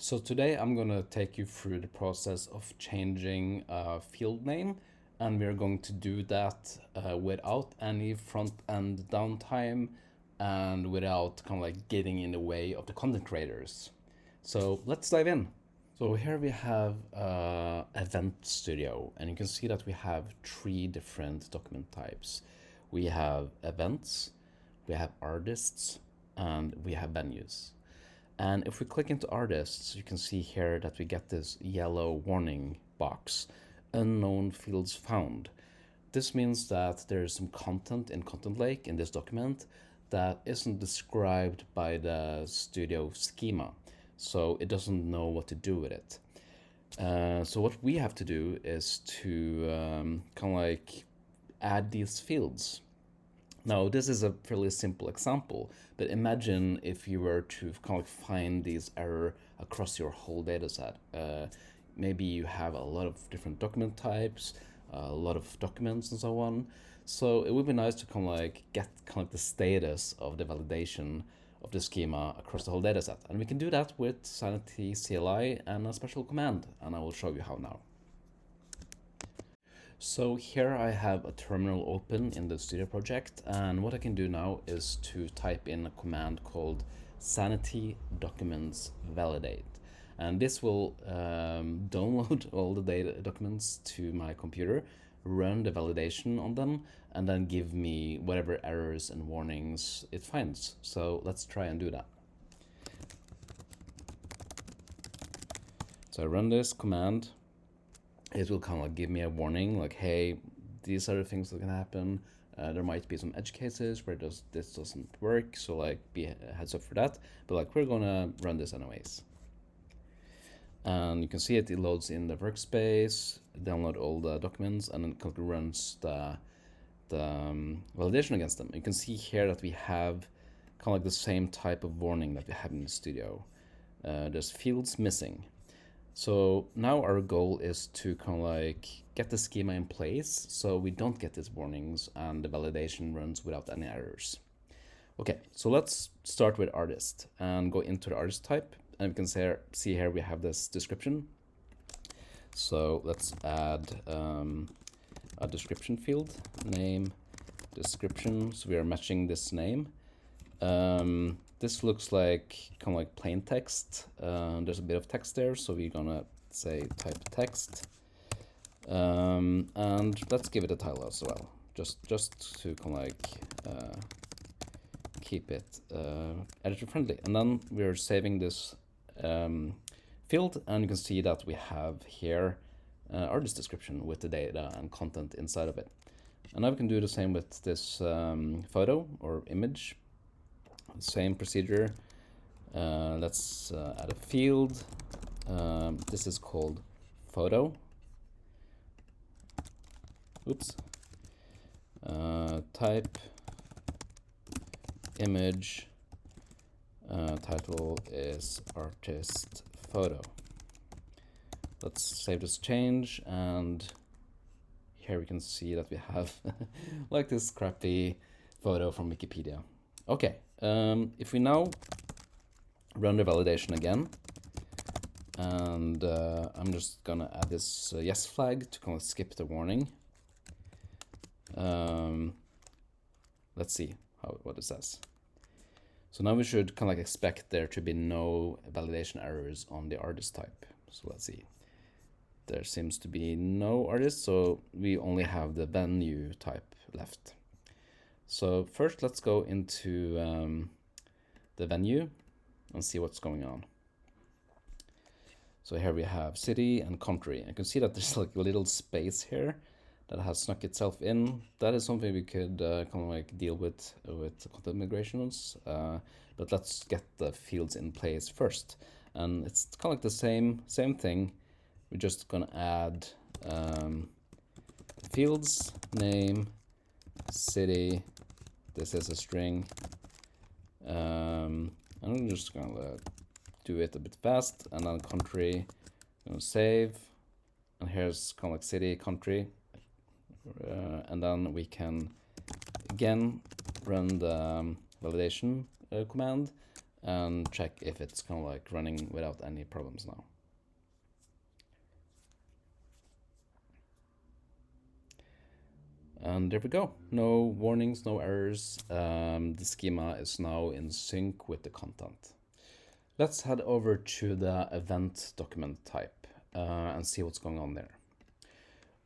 So today I'm going to take you through the process of changing a field name, and we're going to do that without any front-end downtime and without kind of like getting in the way of the content creators. So let's dive in. So here we have Event Studio, and you can see that we have three different document types. We have events, we have artists, and we have venues. And if we click into artists, you can see here that we get this yellow warning box, unknown fields found. This means that there is some content in Content Lake in this document that isn't described by the studio schema, so it doesn't know what to do with it. So what we have to do is to kind of like add these fields. Now, this is a fairly simple example, but imagine if you were to kind of find these error across your whole dataset. Maybe you have a lot of different document types, a lot of documents and so on. So it would be nice to kind of like get kind of the status of the validation of the schema across the whole dataset. And we can do that with Sanity CLI and a special command, and I will show you how now. So here I have a terminal open in the Studio project, and what I can do now is to type in a command called Sanity documents validate. And this will download all the data documents to my computer, run the validation on them, and then give me whatever errors and warnings it finds. So let's try and do that. So I run this command. It will kind of like give me a warning like, hey, these are the things that can happen. There might be some edge cases where this doesn't work, so like be a heads up for that. But like we're gonna run this anyways. And you can see it loads in the workspace, download all the documents, and then it runs the validation against them. You can see here that we have kind of like the same type of warning that we have in the studio. There's fields missing. So now our goal is to kind of like get the schema in place so we don't get these warnings and the validation runs without any errors. Okay, so let's start with artist and go into the artist type. And we can see here we have this description. So let's add a description field, name, description. So we are matching this name. This looks like kind of like plain text. There's a bit of text there, so we're gonna say type text. And let's give it a title as well, just to kind of like keep it editor friendly. And then we're saving this field, and you can see that we have here artist description with the data and content inside of it. And now we can do the same with this photo or image. Same procedure. Let's add a field. This is called photo. Oops. Type image. Title is artist photo. Let's save this change, and here we can see that we have like this crappy photo from Wikipedia. Okay, if we now run the validation again, and I'm just gonna add this yes flag to kind of skip the warning. Let's see what it says. So now we should kind of like expect there to be no validation errors on the artist type. So let's see. There seems to be no artist, so we only have the venue type left. So first let's go into the venue and see what's going on. So here we have city and country. You can see that there's like a little space here that has snuck itself in. That is something we could kind of like deal with content migrations. But let's get the fields in place first. And it's kind of like the same thing. We're just gonna add fields, name, city. This is a string. I'm just gonna do it a bit fast, and then country, save, and here's kind of like city, country, and then we can again run the validation command, and check if it's kind of like running without any problems now. And there we go. No warnings, no errors. The schema is now in sync with the content. Let's head over to the event document type and see what's going on there.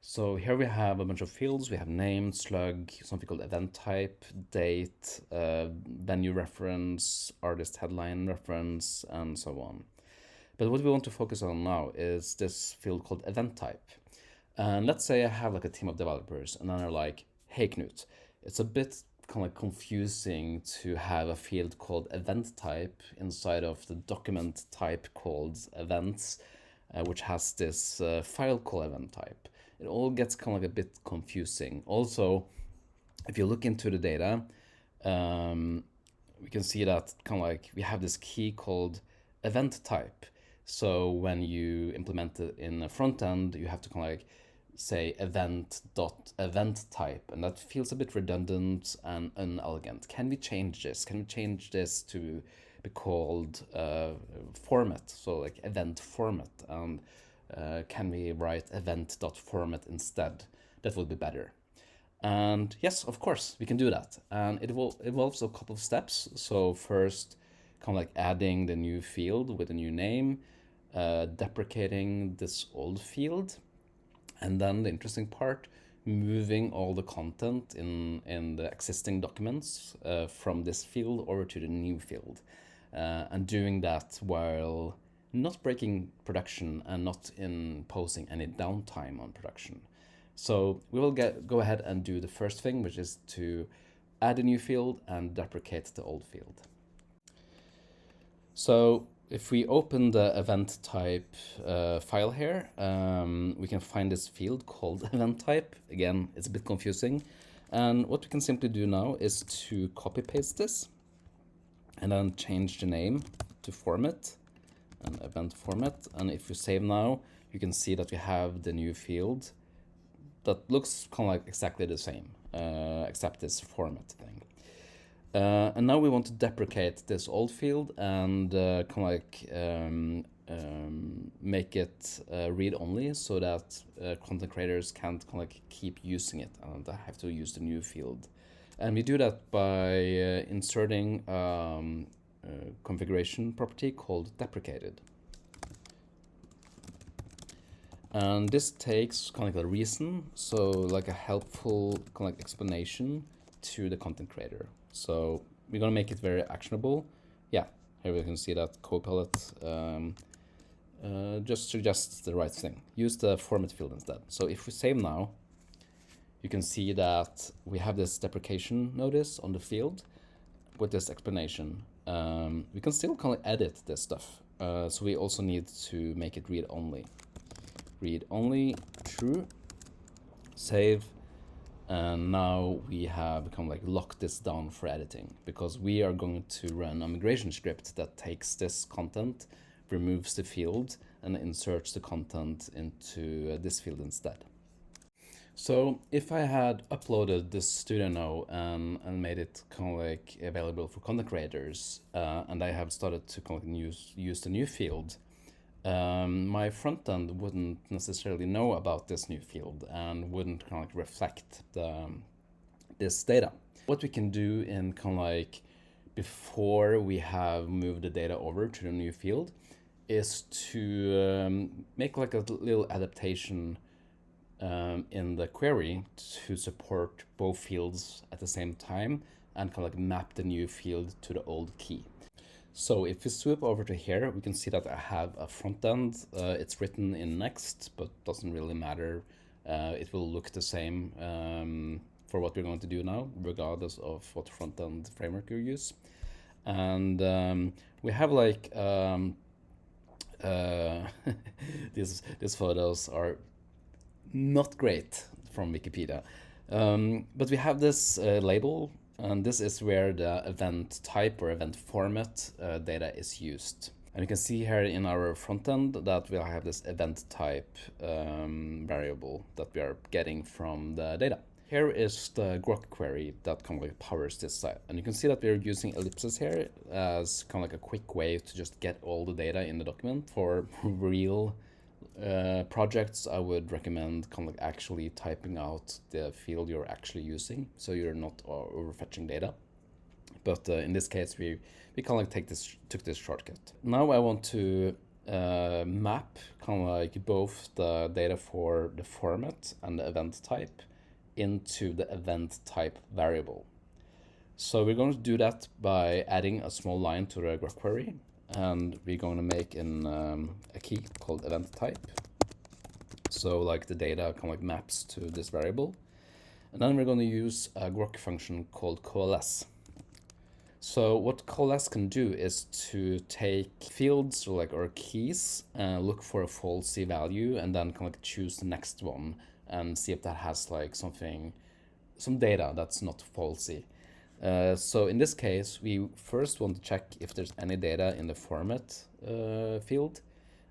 So here we have a bunch of fields. We have name, slug, something called event type, date, venue reference, artist headline reference, and so on. But what we want to focus on now is this field called event type. And let's say I have like a team of developers and then they're like, hey Knut, it's a bit kind of like confusing to have a field called event type inside of the document type called events, which has this file called event type. It all gets kind of like a bit confusing. Also, if you look into the data, we can see that kind of like we have this key called event type. So when you implement it in a front end, you have to kind of like say event type, and that feels a bit redundant and unelegant. Can we change this? Can we change this to be called format? So like event format, and can we write event.format instead? That would be better. And yes, of course, we can do that. And it will involves a couple of steps. So first, kind of like adding the new field with a new name, deprecating this old field, and then the interesting part, moving all the content in the existing documents from this field over to the new field. And doing that while not breaking production and not imposing any downtime on production. So we will go ahead and do the first thing, which is to add a new field and deprecate the old field. So if we open the event type file here, we can find this field called event type. Again, it's a bit confusing. And what we can simply do now is to copy paste this and then change the name to format and event format. And if you save now, you can see that we have the new field that looks kind of like exactly the same, except this format thing. And now we want to deprecate this old field and kind of like make it read-only so that content creators can't kind of like keep using it and they have to use the new field. And we do that by inserting configuration property called deprecated. And this takes kind of like a reason, so like a helpful kind of like explanation to the content creator. So we're gonna make it very actionable. Yeah, here we can see that Copilot just suggests the right thing. Use the format field instead. So if we save now, you can see that we have this deprecation notice on the field with this explanation. We can still kind of edit this stuff. So we also need to make it read only. Read only, true, save. And now we have kind of like locked this down for editing because we are going to run a migration script that takes this content, removes the field, and inserts the content into this field instead. So if I had uploaded this studio now and made it kind of like available for content creators, and I have started to kind of use the new field, my front end wouldn't necessarily know about this new field and wouldn't kind of like reflect this data. What we can do in kind of like before we have moved the data over to the new field is to make like a little adaptation in the query to support both fields at the same time and kind of like map the new field to the old key. So if we swoop over to here, we can see that I have a front end. It's written in Next, but doesn't really matter. It will look the same for what we're going to do now, regardless of what front end framework you use. And we have like these photos are not great from Wikipedia, but we have this label. And this is where the event type or event format data is used. And you can see here in our front end that we have this event type variable that we are getting from the data. Here is the Grok query that kind of like powers this site. And you can see that we're using ellipses here as kind of like a quick way to just get all the data in the document. For real projects, I would recommend kind of like actually typing out the field you're actually using, so you're not overfetching data. But in this case, we kind of like took this shortcut. Now I want to map kind of like both the data for the format and the event type into the event type variable. So we're going to do that by adding a small line to the Grok query, and we're going to make a key called event type. So like the data kind of like maps to this variable. And then we're going to use a Grok function called coalesce. So what coalesce can do is to take fields or keys and look for a falsy value, and then kind of like choose the next one and see if that has like some data that's not falsy. So in this case, we first want to check if there's any data in the format field,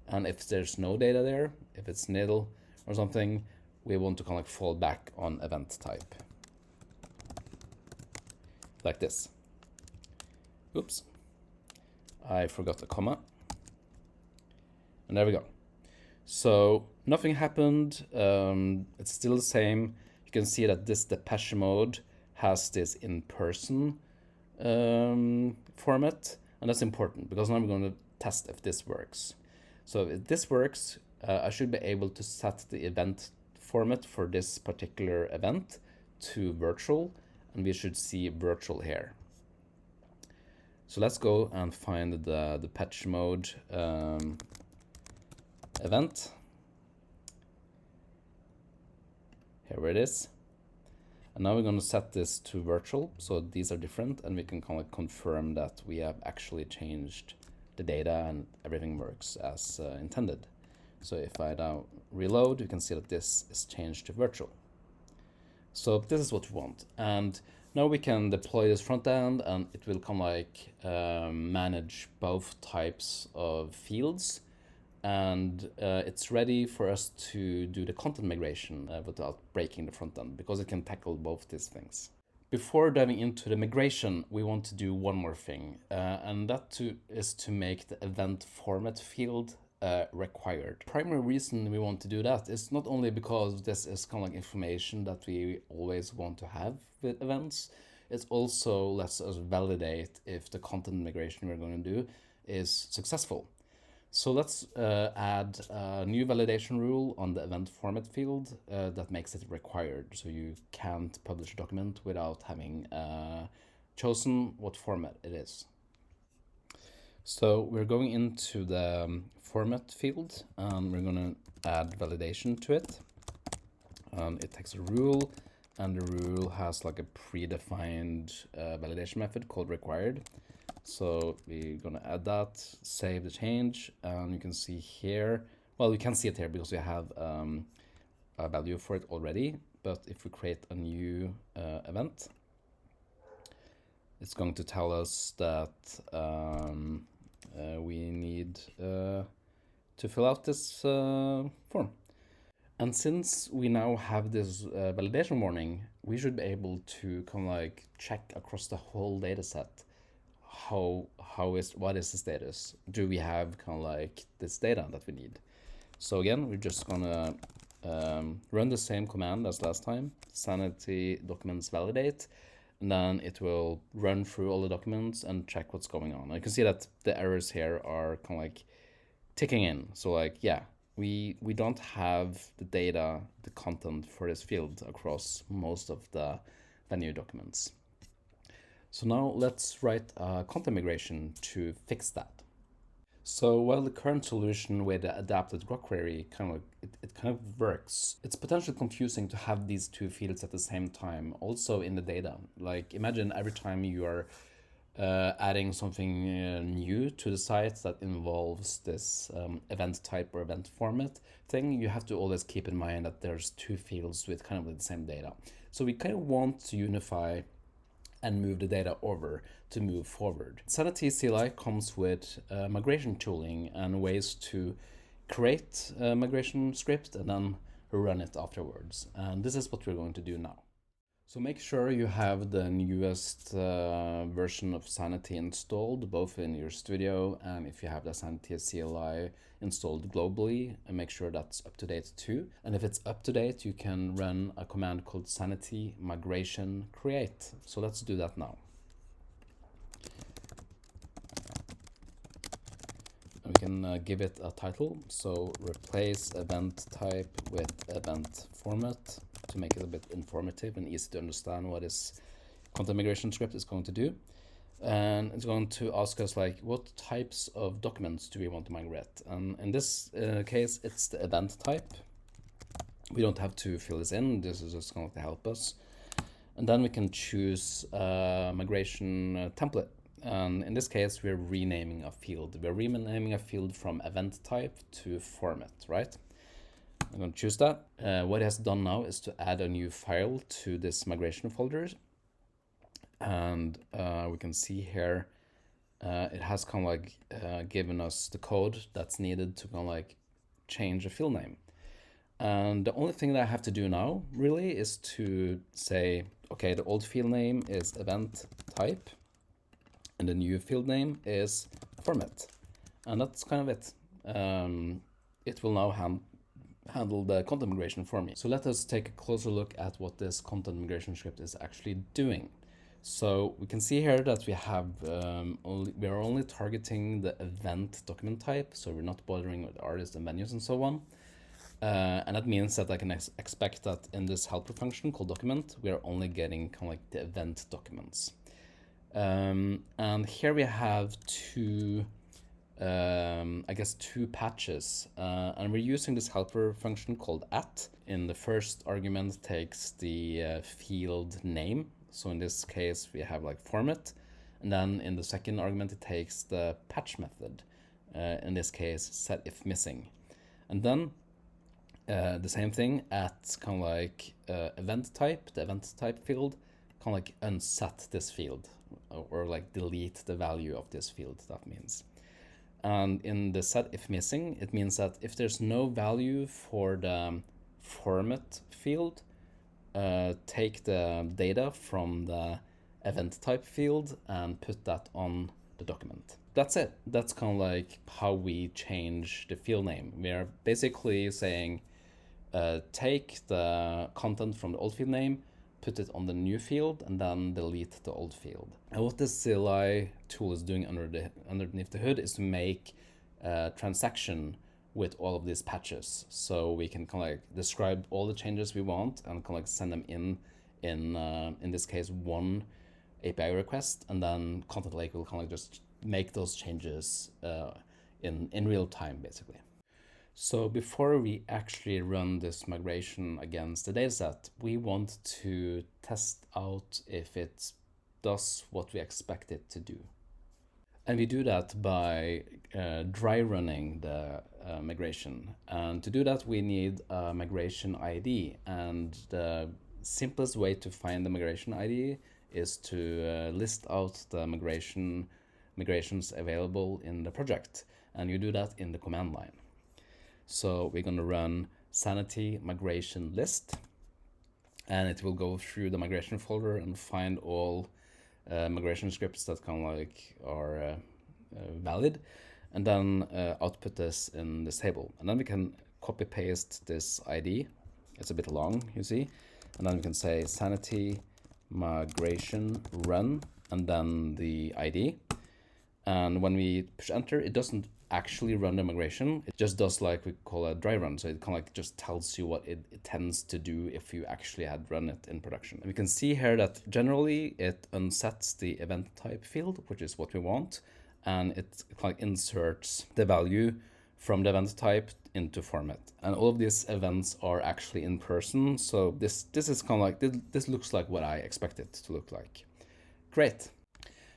and if there's no data there, if it's nil or something, we want to kind of like fall back on event type, like this. Oops, I forgot a comma. And there we go. So nothing happened. It's still the same. You can see that this depeche mode has this in-person format, and that's important because now I'm going to test if this works. So if this works, I should be able to set the event format for this particular event to virtual, and we should see virtual here. So let's go and find the depeche mode event. Here it is. And now we're going to set this to virtual, so these are different, and we can kind of confirm that we have actually changed the data and everything works as intended. So if I now reload, you can see that this is changed to virtual. So this is what we want. And now we can deploy this front end, and it will kind of like manage both types of fields. And it's ready for us to do the content migration without breaking the front end, because it can tackle both these things. Before diving into the migration, we want to do one more thing, and that is to make the event format field required. Primary reason we want to do that is not only because this is kind of like information that we always want to have with events, it also lets us validate if the content migration we're going to do is successful. So let's add a new validation rule on the event format field that makes it required. So you can't publish a document without having chosen what format it is. So we're going into the format field, and we're going to add validation to it. It takes a rule, and the rule has like a predefined validation method called required. So we're gonna add that, save the change, and you can see here, well, we can't see it here because we have a value for it already, but if we create a new event, it's going to tell us that we need to fill out this form. And since we now have this validation warning, we should be able to kind of like check across the whole data set. What is the status? Do we have kind of like this data that we need? So again, we're just gonna run the same command as last time, sanity documents validate, and then it will run through all the documents and check what's going on. And you can see that the errors here are kind of like ticking in. So like, yeah, we don't have the data, the content for this field across most of the new documents. So now let's write a content migration to fix that. So while the current solution with the adapted Grok query kind of works, it's potentially confusing to have these two fields at the same time, also in the data. Like imagine every time you are adding something new to the site that involves this event type or event format thing, you have to always keep in mind that there's two fields with kind of the same data. So we kind of want to unify and move the data over to move forward. Sanity CLI comes with migration tooling and ways to create a migration script and then run it afterwards. And this is what we're going to do now. So make sure you have the newest version of Sanity installed, both in your studio and if you have the Sanity CLI installed globally, and make sure that's up to date too. And if it's up to date, you can run a command called Sanity migration create. So let's do that now. We can give it a title. So replace event type with event format to make it a bit informative and easy to understand what this content migration script is going to do. And it's going to ask us like, what types of documents do we want to migrate? And in this case, it's the event type. We don't have to fill this in. This is just going to help us. And then we can choose a migration template. And in this case, we're renaming a field. We're renaming a field from event type to format, right? I'm going to choose that. What it has done now is to add a new file to this migration folder. And we can see here, it has kind of like given us the code that's needed to kind of like change a field name. And the only thing that I have to do now really is to say, okay, the old field name is event type and the new field name is format. And that's kind of it. It will now handle the content migration for me. So let us take a closer look at what this content migration script is actually doing. So we can see here that we have we are only targeting the event document type, so we're not bothering with artists and venues and so on. And that means that I can expect that in this helper function called document, we are only getting kind of like the event documents. And here we have two patches, and we're using this helper function called @ in the first argument takes the field name. So in this case, we have like format, and then in the second argument, it takes the patch method. In this case, set if missing, and then the same thing at kind of like event type, the event type field, kind of like unset this field or like delete the value of this field. That means. And in the set if missing, it means that if there's no value for the format field, take the data from the event type field and put that on the document. That's it. That's kind of like how we change the field name. We are basically saying, take the content from the old field name, put it on the new field, and then delete the old field. And what this CLI tool is doing underneath the hood is to make a transaction with all of these patches. So we can kind of like describe all the changes we want and kind of like send them in this case, one API request, and then Content Lake will kind of like just make those changes in real time, basically. So before we actually run this migration against the dataset, we want to test out if it does what we expect it to do. And we do that by dry running the migration. And to do that, we need a migration ID. And the simplest way to find the migration ID is to list out the migrations available in the project. And you do that in the command line. So we're going to run Sanity migration list, and it will go through the migration folder and find all migration scripts that kind of like are valid, and then output this in this table. And then we can copy paste this ID. It's a bit long, you see. And then we can say Sanity migration run, and then the ID. And when we push enter, it doesn't actually run the migration. It just does like we call a dry run. So it kind of like just tells you what it tends to do if you actually had run it in production. And we can see here that generally it unsets the event type field, which is what we want. And it kind of inserts the value from the event type into format. And all of these events are actually in person. So this is kind of like, this looks like what I expect it to look like. Great.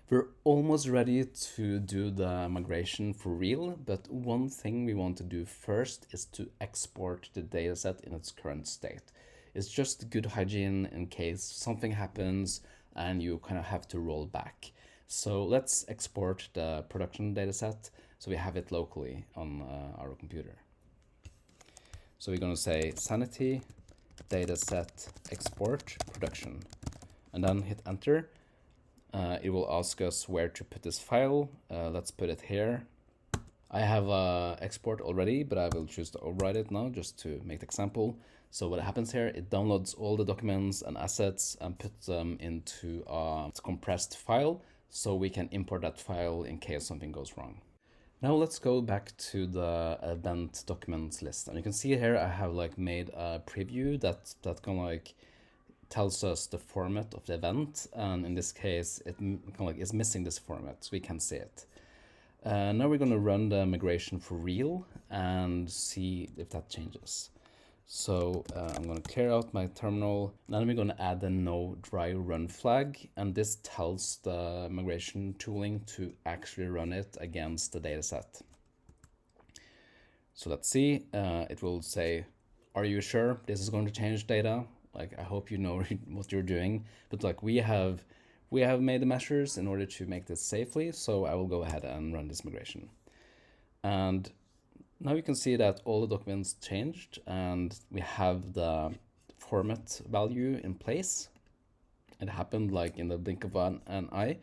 We're almost ready to do the migration for real, but one thing we want to do first is to export the dataset in its current state. It's just good hygiene in case something happens and you kind of have to roll back. So let's export the production dataset so we have it locally on our computer. So we're going to say Sanity dataset export production. and then hit enter. It will ask us where to put this file. Let's put it here. I have export already, but I will choose to override it now just to make the example. So what happens here, it downloads all the documents and assets and puts them into a compressed file, so we can import that file in case something goes wrong. Now let's go back to the event documents list. And you can see here I have like made a preview that kind of like tells us the format of the event, and in this case it kind of like is missing this format, so we can't see it. Now we're going to run the migration for real and see if that changes. So I'm going to clear out my terminal. Then we're going to add a no dry run flag, and this tells the migration tooling to actually run it against the dataset. So let's see, it will say, are you sure this is going to change data? Like, I hope you know what you're doing, but like we have made the measures in order to make this safely, so I will go ahead and run this migration. And now you can see that all the documents changed and we have the format value in place. It happened like in the blink of an eye,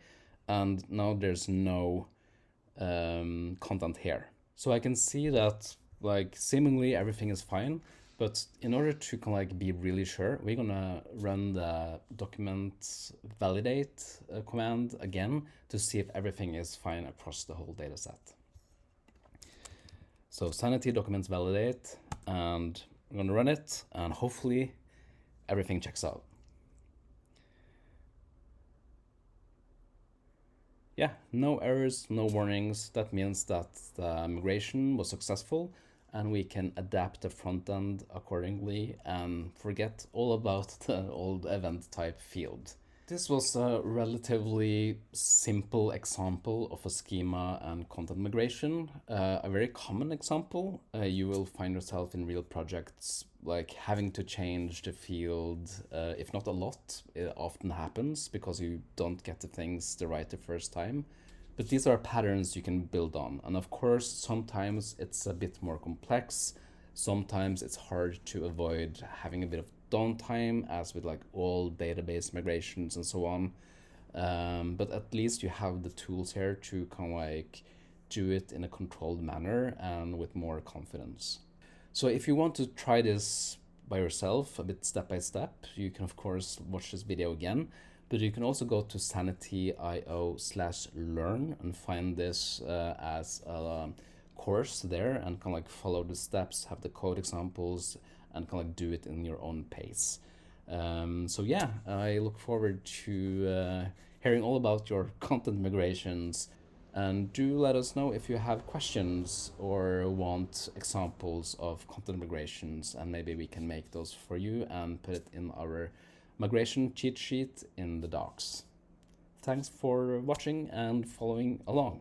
and now there's no content here. So I can see that like seemingly everything is fine, but in order to kind of like be really sure, we're gonna run the document validate command again to see if everything is fine across the whole data set. So Sanity documents validate, and we're gonna run it, and hopefully everything checks out. Yeah, no errors, no warnings. That means that the migration was successful, and we can adapt the front end accordingly and forget all about the old event type field. This was a relatively simple example of a schema and content migration. A very common example. You will find yourself in real projects like having to change the field, if not a lot. It often happens because you don't get the things right the first time. But these are patterns you can build on. And of course, sometimes it's a bit more complex. Sometimes it's hard to avoid having a bit of downtime, as with like all database migrations and so on. But at least you have the tools here to kind of like do it in a controlled manner and with more confidence. So if you want to try this by yourself, a bit step by step, you can of course watch this video again, but you can also go to sanity.io/learn and find this as a course there and kind of like follow the steps, have the code examples, and kind of like do it in your own pace. So yeah, I look forward to hearing all about your content migrations, and do let us know if you have questions or want examples of content migrations, and maybe we can make those for you and put it in our migration cheat sheet in the docs. Thanks for watching and following along.